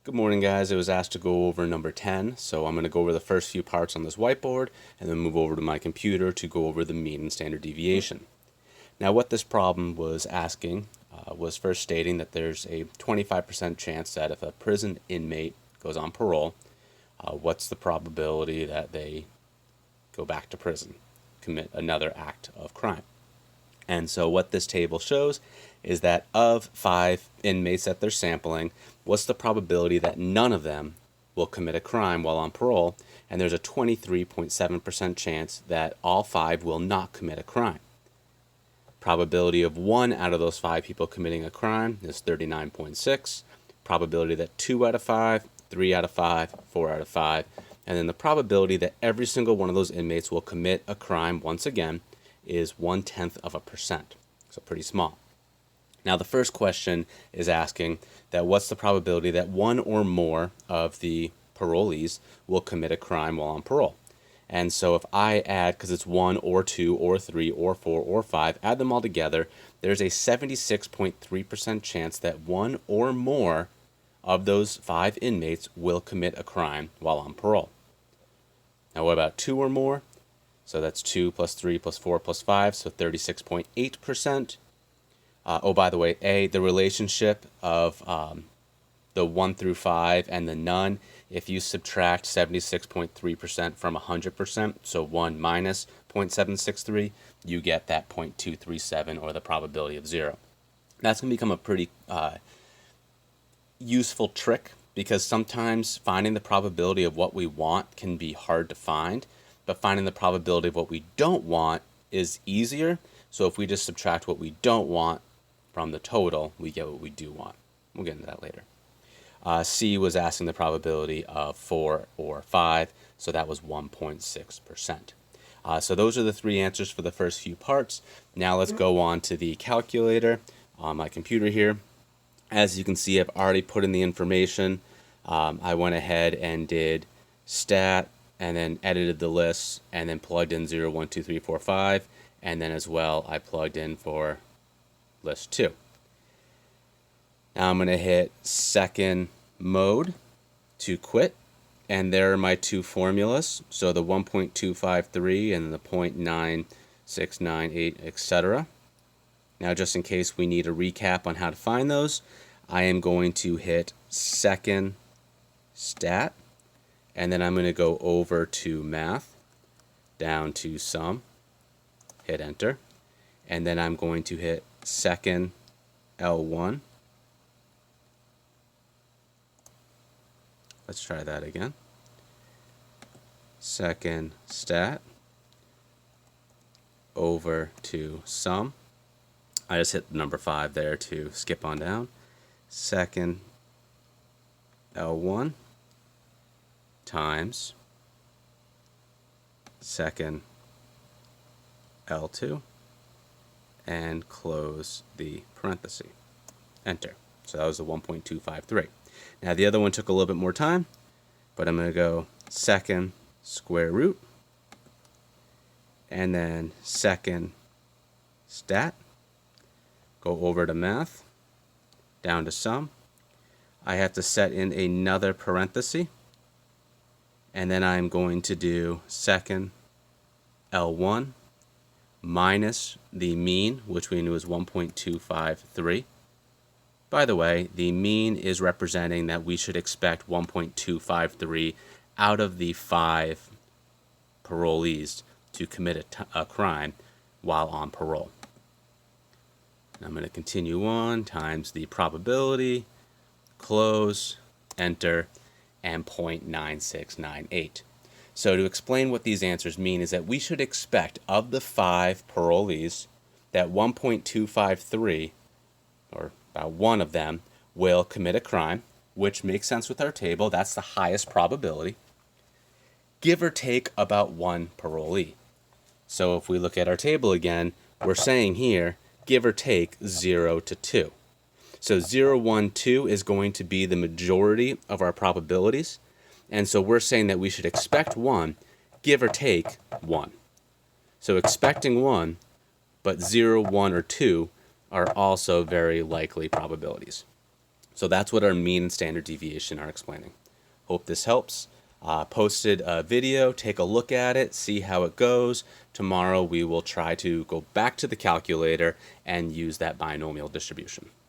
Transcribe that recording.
Good morning, guys. I was asked to go over number 10, so I'm going to go over the first few parts on this whiteboard and then move over to my computer to go over the mean and standard deviation. Now, what this problem was asking was first stating that there's a 25% chance that if a prison inmate goes on parole, what's the probability that they go back to prison, commit another act of crime? And so what this table shows is that of 5 inmates that they're sampling, what's the probability that none of them will commit a crime while on parole? And there's a 23.7% chance that all 5 will not commit a crime. Probability of 1 out of those 5 people committing a crime is 39.6. Probability that 2 out of 5, 3 out of 5, 4 out of 5. And then the probability that every single one of those inmates will commit a crime once again is 0.1%. So pretty small. Now the first question is asking that what's the probability that one or more of the parolees will commit a crime while on parole? And so if I add, because it's 1 or 2 or 3 or 4 or 5, add them all together, there's a 76.3% chance that one or more of those 5 inmates will commit a crime while on parole. Now what about 2 or more? So that's 2 plus 3 plus 4 plus 5, so 36.8%. Oh, by the way, the relationship of the 1 through 5 and the none, if you subtract 76.3% from 100%, so 1 minus 0.763, you get that 0.237, or the probability of 0. That's going to become a pretty useful trick, because sometimes finding the probability of what we want can be hard to find, but finding the probability of what we don't want is easier. So if we just subtract what we don't want from the total, we get what we do want. We'll get into that later. C was asking the probability of 4 or 5, so that was 1.6%. So those are the 3 answers for the first few parts. Now let's go on to the calculator on my computer here. As you can see, I've already put in the information. I went ahead and did stat, and then edited the lists, and then plugged in 0, 1, 2, 3, 4, 5, and then as well I plugged in for list 2. Now I'm going to hit second mode to quit, and there are my 2 formulas, so the 1.253 and the 0.9698, etc. Now, just in case we need a recap on how to find those, I am going to hit second stat, and then I'm going to go over to math, down to sum, hit enter, and then I'm going to hit second L1. Let's try that again. Second stat, over to sum. I just hit number 5 there to skip on down. Second L1 times second L2, and close the parenthesis. Enter. So that was the 1.253. Now the other one took a little bit more time, but I'm going to go second square root, and then second stat, go over to math, down to sum. I have to set in another parenthesis, and then I'm going to do second L1 minus the mean, which we knew was 1.253. By the way, the mean is representing that we should expect 1.253 out of the 5 parolees to commit a crime while on parole. I'm going to continue on, times the probability, close, enter, and 0.9698. So to explain what these answers mean is that we should expect of the 5 parolees that 1.253, or about 1 of them, will commit a crime, which makes sense with our table. That's the highest probability, give or take about 1 parolee. So if we look at our table again, we're saying here, give or take 0 to 2. So 0, 1, 2 is going to be the majority of our probabilities. And so we're saying that we should expect 1, give or take 1. So expecting 1, but 0, 1, or 2 are also very likely probabilities. So that's what our mean and standard deviation are explaining. Hope this helps. Posted a video, take a look at it, see how it goes. Tomorrow we will try to go back to the calculator and use that binomial distribution.